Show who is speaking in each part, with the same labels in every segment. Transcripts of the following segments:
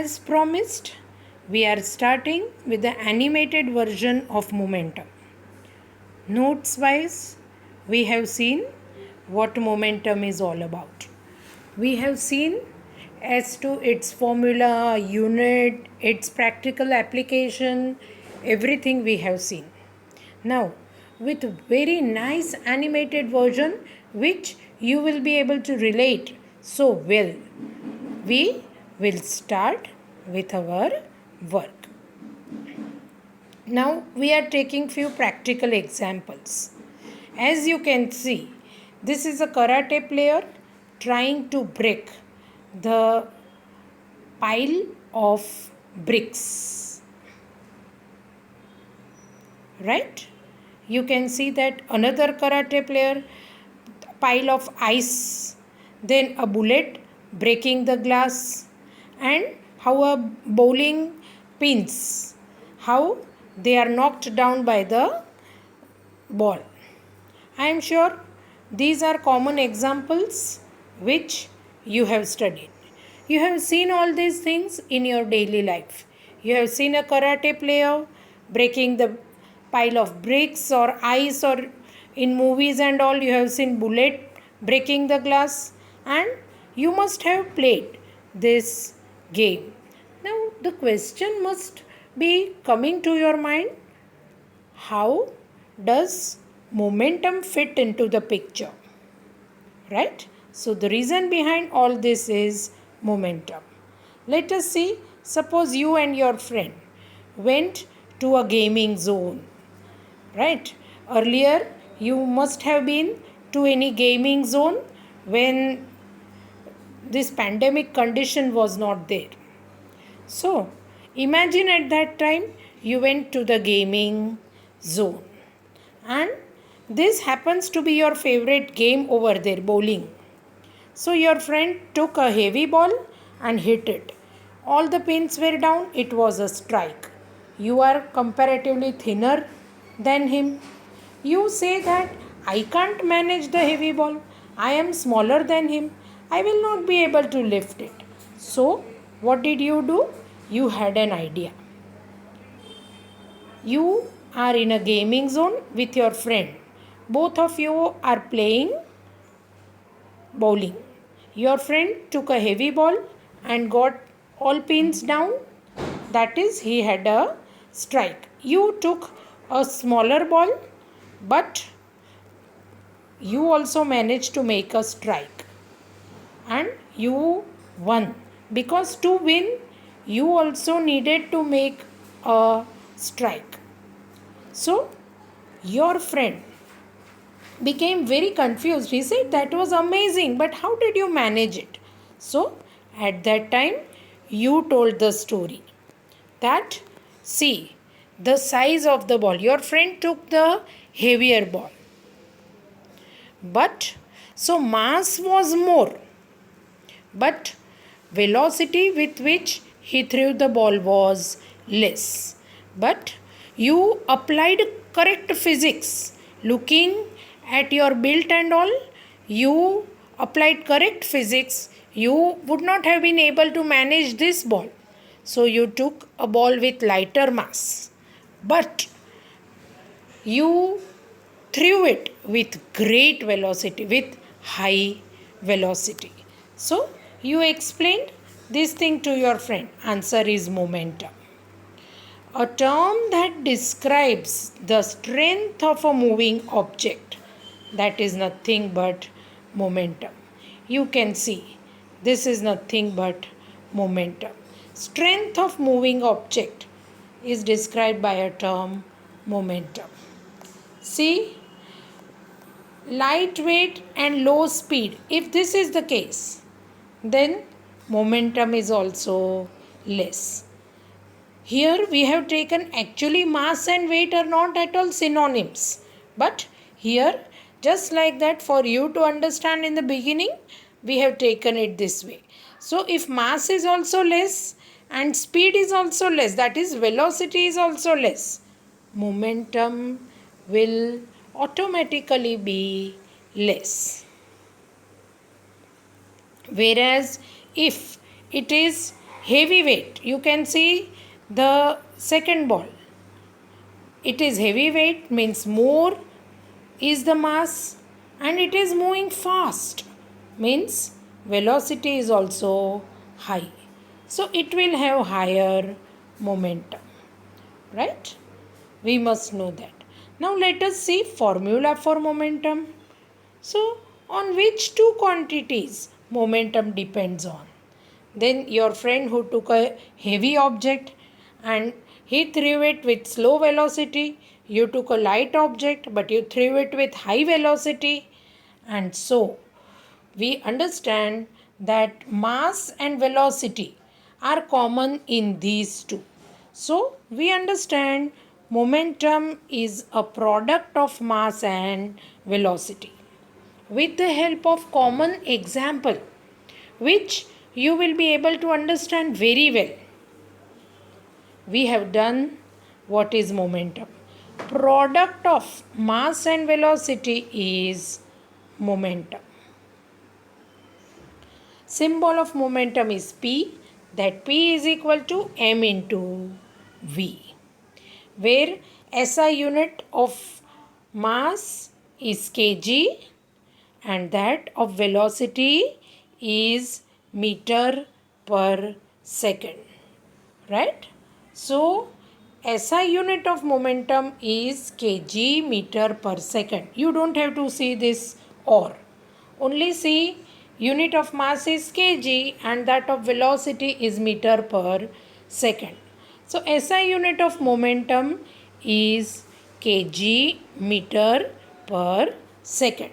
Speaker 1: As promised, we are starting with the animated version of momentum. Notes wise, we have seen what momentum is all about. We have seen as to its formula, unit, its practical application, everything we have seen. Now, with very nice animated version which you will be able to relate so well, we will start with our work. Now we are taking few practical examples. As you can see, this is a karate player trying to break the pile of bricks. Right? You can see that another karate player, pile of ice, then a bullet breaking the glass, and how a bowling pins, how they are knocked down by the ball. I am sure these are common examples which you have studied. You have seen all these things in your daily life. You have seen a karate player breaking the pile of bricks or ice, or in movies and all you have seen bullet breaking the glass, and you must have played this game. Now the question must be coming to your mind, how does momentum fit into the picture? Right? So the reason behind all this is momentum. Let us see, suppose you and your friend went to a gaming zone. Right? Earlier you must have been to any gaming zone when this pandemic condition was not there. So imagine at that time you went to the gaming zone, and this happens to be your favorite game over there, bowling. So your friend took a heavy ball and hit it. All the pins were down, it was a strike. You are comparatively thinner than him. You say that I can't manage the heavy ball, I am smaller than him, I will not be able to lift it. So what did you do? You had an idea. You are in a gaming zone with your friend. Both of you are playing bowling. Your friend took a heavy ball and got all pins down. That is, he had a strike. You took a smaller ball, but you also managed to make a strike. And you won. Because to win, you also needed to make a strike. So, your friend became very confused. He said, that was amazing, but how did you manage it? So, at that time, you told the story that, see, the size of the ball. Your friend took the heavier ball. But, so mass was more. But velocity with which he threw the ball was less. But you applied correct physics. Looking at your build and all, you applied correct physics. You would not have been able to manage this ball. So you took a ball with lighter mass. But you threw it with great velocity, with high velocity. So you explained this thing to your friend. Answer is momentum. A term that describes the strength of a moving object. That is nothing but momentum. You can see this is nothing but momentum. Strength of moving object is described by a term momentum. See, lightweight and low speed. If this is the case, then momentum is also less. Here we have taken, actually mass and weight are not at all synonyms. But here, just like that, for you to understand in the beginning, we have taken it this way. So if mass is also less and speed is also less, that is velocity is also less, momentum will automatically be less. Whereas if it is heavy weight. You can see the second ball. It is heavy weight, means more is the mass, and it is moving fast, means velocity is also high. So it will have higher momentum, right? We must know that. Now let us see formula for momentum. So on which two quantities momentum depends on? Then your friend who took a heavy object and he threw it with slow velocity, you took a light object but you threw it with high velocity, and so we understand that mass and velocity are common in these two. So we understand momentum is a product of mass and velocity. With the help of common example, which you will be able to understand very well, we have done what is momentum. Product of mass and velocity is momentum. Symbol of momentum is P, that P is equal to m into V, where SI unit of mass is kg and that of velocity is meter per second, right? So SI unit of momentum is kg meter per second. You don't have to see this or. Only see unit of mass is kg and that of velocity is meter per second. So SI unit of momentum is kg meter per second.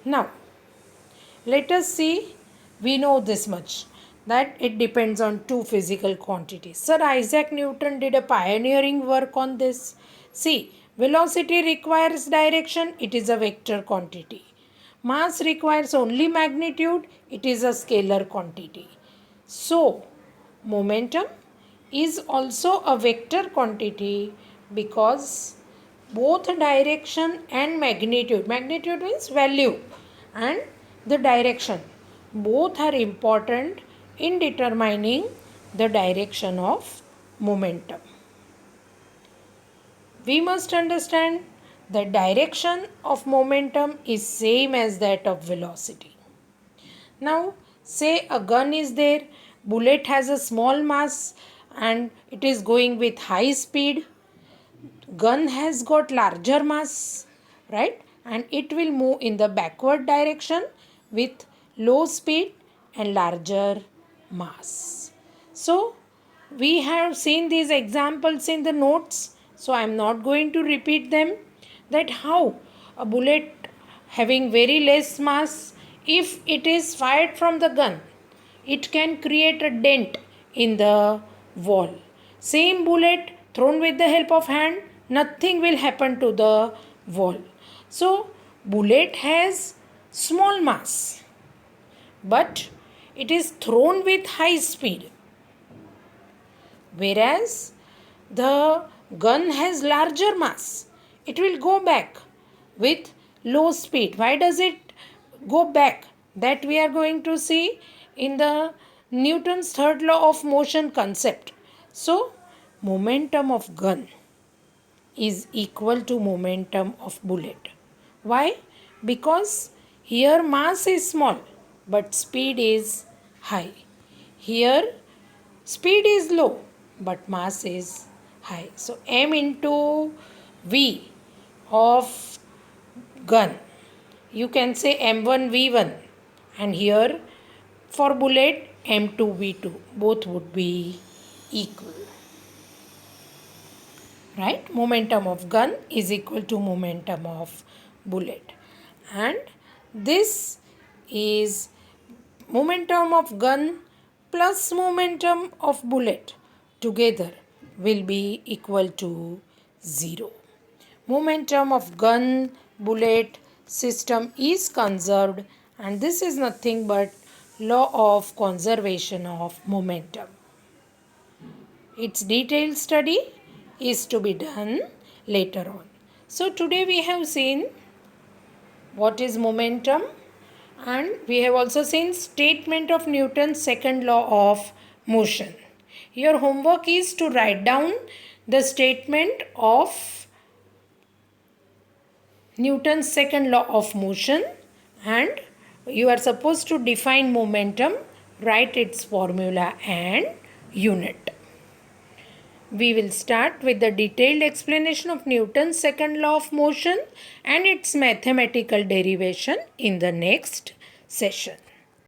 Speaker 1: Now let us see, we know this much, that it depends on two physical quantities. Sir Isaac Newton did a pioneering work on this. See, velocity requires direction, it is a vector quantity. Mass requires only magnitude, it is a scalar quantity. So, momentum is also a vector quantity because both direction and magnitude means value, and the direction, both are important in determining the direction of momentum. We must understand the direction of momentum is same as that of velocity. Now say a gun is there, bullet has a small mass and it is going with high speed. Gun has got larger mass, right? And it will move in the backward direction with low speed and larger mass. So we have seen these examples in the notes, so I am not going to repeat them, that how a bullet having very less mass, if it is fired from the gun, it can create a dent in the wall. Same bullet thrown with the help of hand, nothing will happen to the wall. So bullet has small mass, but it is thrown with high speed, whereas the gun has larger mass. It will go back with low speed. Why does it go back? That we are going to see in the Newton's third law of motion concept. So momentum of gun is equal to momentum of bullet. Why? Because here mass is small but speed is high. Here speed is low but mass is high. So m into v of gun, you can say m1 v1, and here for bullet m2 v2, both would be equal. Right? Momentum of gun is equal to momentum of bullet, and this is momentum of gun plus momentum of bullet together will be equal to 0. Momentum of gun bullet system is conserved, and this is nothing but law of conservation of momentum. Its detailed study is to be done later on. So today we have seen what is momentum, And we have also seen statement of Newton's second law of motion. Your homework is to write down the statement of Newton's second law of motion, and you are supposed to define momentum, write its formula and unit. We will start with the detailed explanation of Newton's second law of motion and its mathematical derivation in the next session.